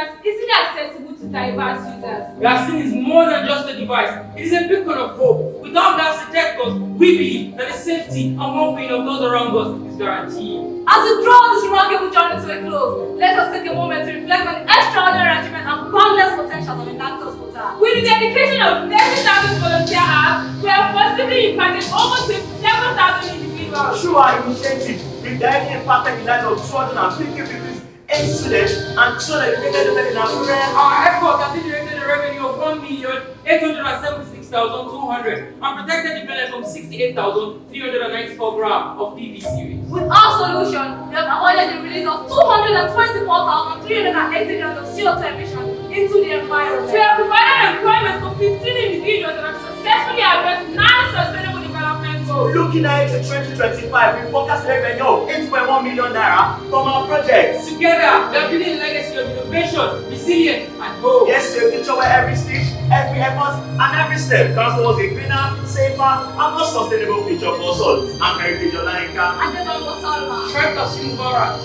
that's easily accessible to diverse users. Vaccine is more than just a device. It is a beacon of hope. Without gas detectors, we believe that the safety and well-being of those around us is guaranteed. As we draw this remarkable journey to a close, let us take a moment to reflect on the extraordinary achievements and boundless potential of the Lactose Portal. With the dedication of 30,000 volunteer hours, we have positively impacted over 27,000 individuals. Through our initiative, we directly impacted the lives of 250 people, 8 students, and 200 women in Akure. Our effort has generated a revenue of 1,876,200 and protected the planet from 68,394 grams of PVC. With our solution, we have avoided the release of 224,380 tons of CO2 emissions into the environment. We have provided employment for 15 individuals and have successfully addressed 9 sustainable development goals. Looking ahead to 2025, we forecast revenue of 8.1 million naira from our projects. Together, we are building a legacy of innovation, resilience, and hope. Yes, to a future where every stitch, every effort, and every step counts towards a greener, safer, and more sustainable future for us all. I'm Heritage Olainka. And the Bongo Salma. Trent of Simbora.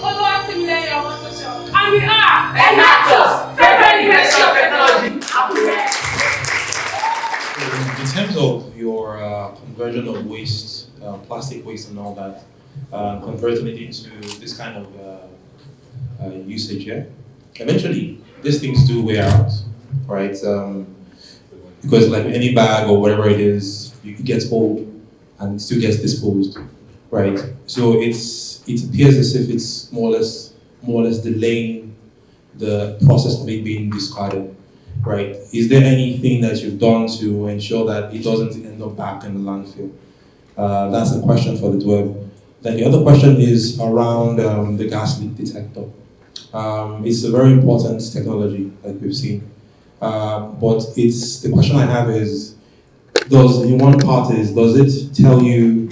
And we are Lactose, Federal University of Technology, Akure. In terms of your conversion of waste, plastic waste and all that, converting it into this kind of usage, yeah? Eventually, these things do wear out, right? Because like any bag or whatever it is, it gets old and it still gets disposed, right? So it appears as if it's more or less delaying the process of it being discarded, right? Is there anything that you've done to ensure that it doesn't end up back in the landfill? That's the question for the DWEB. Then the other question is around the gas leak detector. It's a very important technology that we've seen, but the question I have is, does it tell you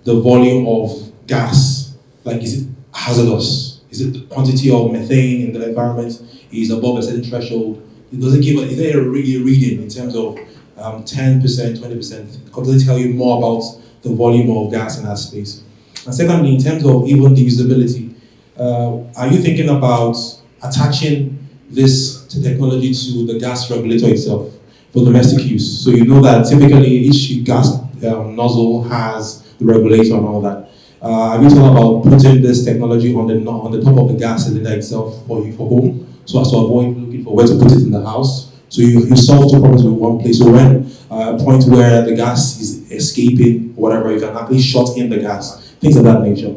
the volume of gas? Like, is it hazardous? Is it the quantity of methane in the environment is above a certain threshold? Is there a reading in terms of 10%, 20%? Does it tell you more about the volume of gas in that space? And secondly, in terms of even the usability, are you thinking about attaching this technology to the gas regulator itself for domestic use? So you know that typically each gas nozzle has the regulator and all that. Have you thought about putting this technology on the top of the gas cylinder itself for home, so as to avoid looking for where to put it in the house? So you solve two problems in one place. So when a point where the gas is escaping, whatever, you can actually shut in the gas, things of that nature.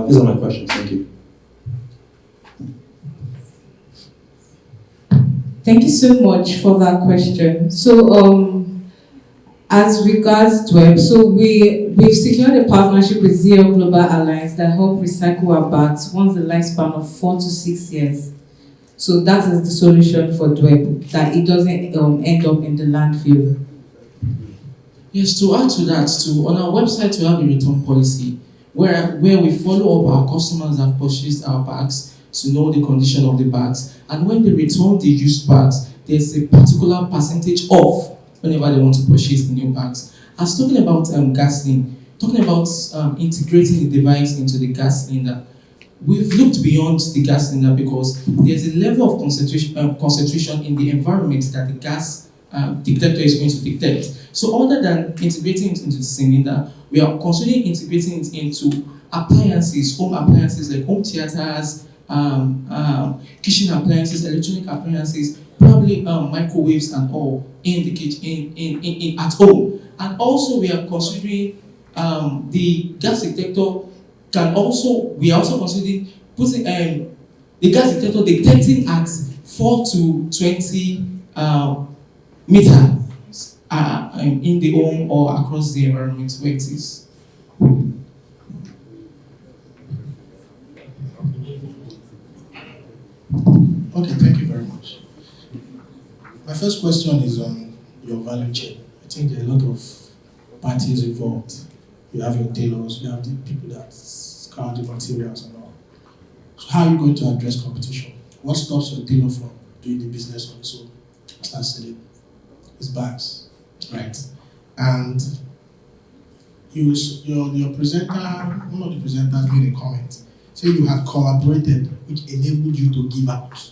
These are my questions. Thank you. Thank you so much for that question. So, as regards DWEB, so we've secured a partnership with Zero Global Alliance that help recycle our bags once the lifespan of 4 to 6 years. So that is the solution for DWEB, that it doesn't end up in the landfill. Yes, to add to that, on our website we have a return policy where we follow up our customers that have purchased our bags to know the condition of the bags, and when they return the used bags, there's a particular percentage off whenever they want to purchase the new bags. As talking about gasoline, talking about integrating the device into the gas cylinder, we've looked beyond the gas cylinder because there's a level of concentration in the environment that the gas detector is going to detect. So other than integrating it into the cylinder, we are considering integrating it into appliances, home appliances like home theaters, kitchen appliances, electronic appliances, probably microwaves and all in the kitchen, in at home. And also we are considering the gas detector we are also considering putting the gas detector detecting at 4 to 20 meters in the home or across the environment where it is. Okay, thank you very much. My first question is on your value chain. I think there are a lot of parties involved. You have your tailors, you have the people that scour the materials and all. So how are you going to address competition? What stops your tailor from doing the business on his own? Start selling his bags, right? And your presenter, one of the presenters made a comment. Say you had collaborated, which enabled you to give out.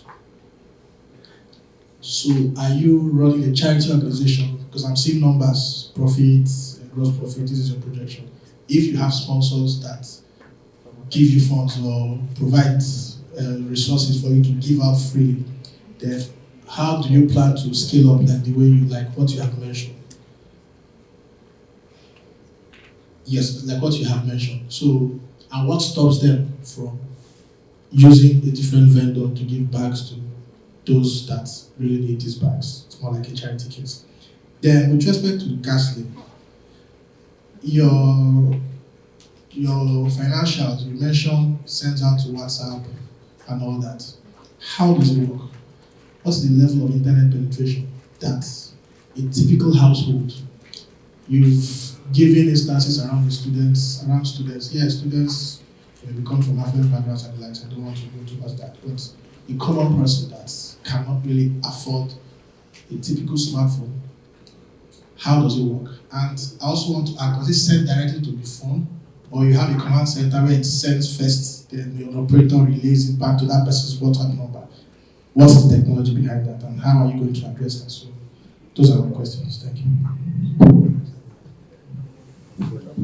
So are you running a charity organization? Because I'm seeing numbers, profit, gross profit, this is your projection. If you have sponsors that give you funds or provide resources for you to give out freely, then how do you plan to scale up like the way you like what you have mentioned? Yes, like what you have mentioned. So, and what stops them from using a different vendor to give bags to those that really need these bags? It's more like a charity case. Then, with respect to Gasly, your financials, you mentioned sends out to WhatsApp and all that. How does it work? What's the level of internet penetration that a typical household, you've given instances around students? Yeah, students may come from affluent backgrounds and the likes. I don't want to go too past that, but a common person that cannot really afford a typical smartphone, how does it work? And I also want to ask, does it send directly to the phone, or you have a command center where it sends first, then the operator relays it back to that person's WhatsApp number? What's the technology behind that, and how are you going to address that? So those are my questions. Thank you.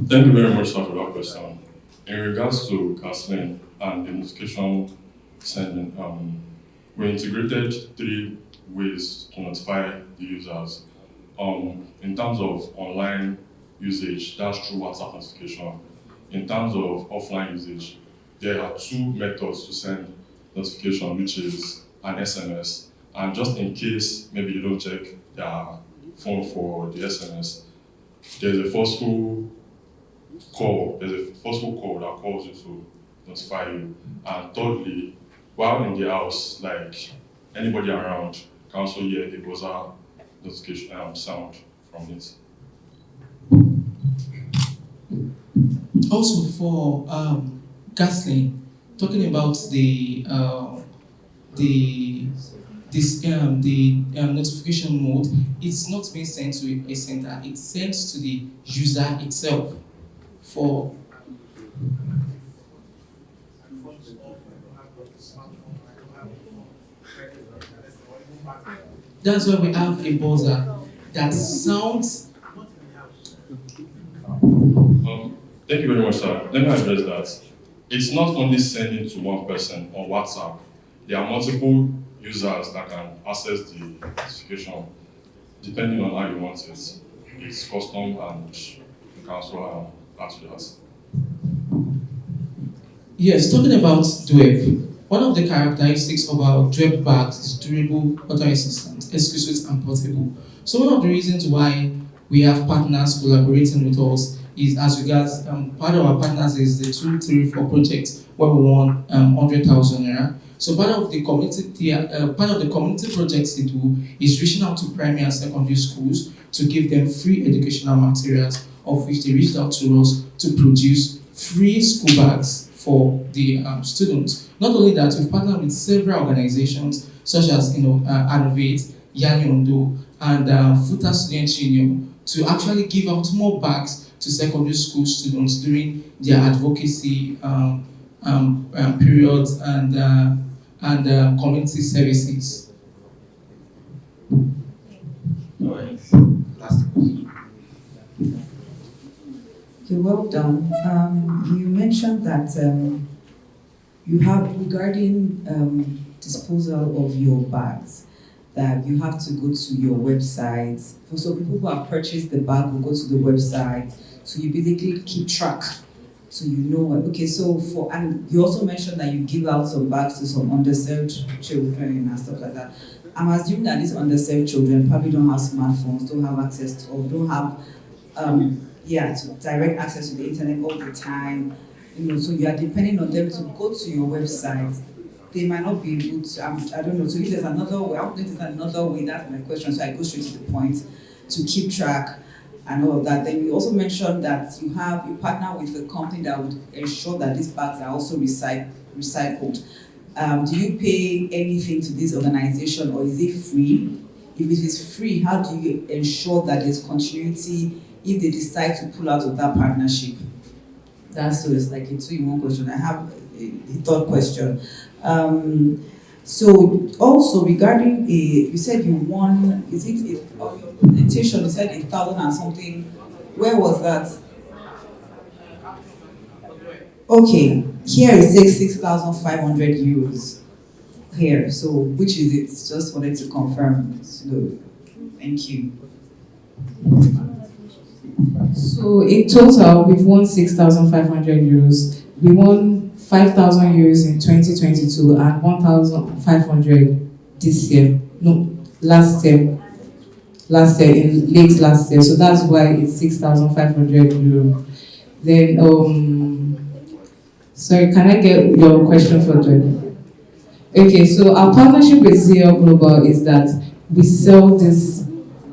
Thank you very much, sir, for that question. In regards to counseling and the notification sending, we integrated 3 ways to notify the users. In terms of online usage, that's through WhatsApp notification. In terms of offline usage, there are 2 methods to send notification, which is an SMS. And just in case maybe you don't check their phone for the SMS, there's a forceful call that calls you to notify you. And thirdly, while in the house, like anybody around can also hear the buzzer notification sound from it. Also for Gasly, talking about the notification mode, it's not being sent to a center, it's sent to the user itself. For that's why we have a buzzer that sounds. Thank you very much, sir. Let me address that. It's not only sending to one person on WhatsApp. There are multiple users that can access the notification depending on how you want it. It's custom and you can also add to that. Yes, talking about DWEB, one of the characteristics of our DWEB bags is durable, water-resistant, exquisite, and portable. So one of the reasons why we have partners collaborating with us is as regards, part of our partners is the 234 project where we won 100,000 naira. So part of the community projects they do is reaching out to primary and secondary schools to give them free educational materials, of which they reached out to us to produce free school bags for the students. Not only that, we've partnered with several organizations such as Innovate, Yani Ondo, and Futa Student Union to actually give out more bags to secondary school students during their advocacy periods and community services. Last question. Okay, well done. You mentioned that you have, regarding disposal of your bags, that you have to go to your website. So people who have purchased the bag will go to the website. So you basically keep track. So you know what, okay, and you also mentioned that you give out some bags to some underserved children and stuff like that. I'm assuming that these underserved children probably don't have smartphones, don't have access to, or don't have, to direct access to the internet all the time. So you are depending on them to go to your website. They might not be able to, I don't know, so if there's another way, I don't think there's another way, that's my question, so I go straight to the point, to keep track and all of that. Then you also mentioned that you partner with a company that would ensure that these bags are also recycled. Do you pay anything to this organization, or is it free? If it is free, how do you ensure that there's continuity if they decide to pull out of that partnership? It's like a 2-in-1 question. I have a third question. So also regarding you said you won, is it on your presentation, you said 1,000 and something, where was that? Okay, here it says 6,500 euros here, so which is it? Just wanted to confirm. So, thank you. So in total, we've won 6,500 euros. We won 5,000 euros in 2022 and 1,500 this year. No, last year. In late last year. So that's why it's 6,500 euros. Then, sorry, can I get your question for them? Okay, so our partnership with Zero Global is that we sell this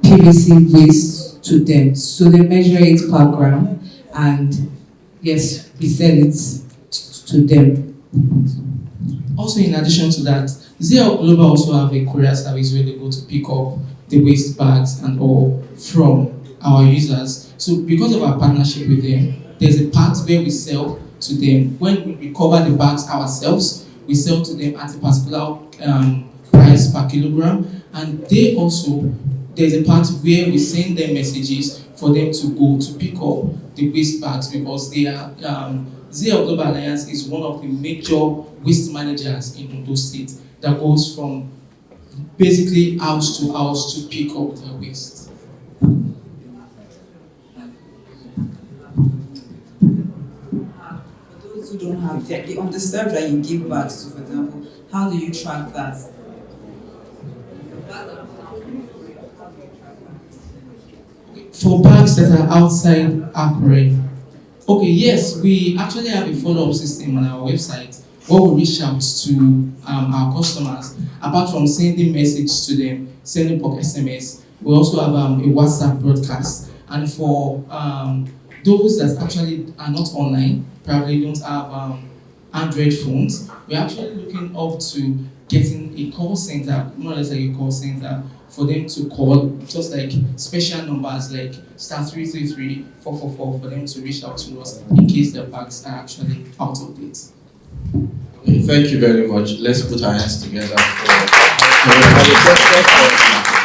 PVC waste to them. So they measure it per gram, and yes, we sell it to them. Also, in addition to that, Zero Global also have a courier service where they go to pick up the waste bags and all from our users. So because of our partnership with them, there's a part where we sell to them. When we recover the bags ourselves, we sell to them at a particular price per kilogram, and they also, there's a part where we send them messages for them to go to pick up the waste bags, because they are Zero Global Alliance is one of the major waste managers in Ondo State that goes from basically house to house to pick up their waste. For those who don't have the on the stuff that you give back to, for example, how do you track that? For bags that are outside Akure, okay, yes, we actually have a follow-up system on our website where we reach out to our customers. Apart from sending message to them, sending per SMS, we also have a WhatsApp broadcast. And for those that actually are not online, probably don't have Android phones, we're actually looking up to getting a call center, more or less like a call center, for them to call, just like special numbers like *333 444 for them to reach out to us in case their bags are actually out of date. Okay, thank you very much. Let's put our hands together for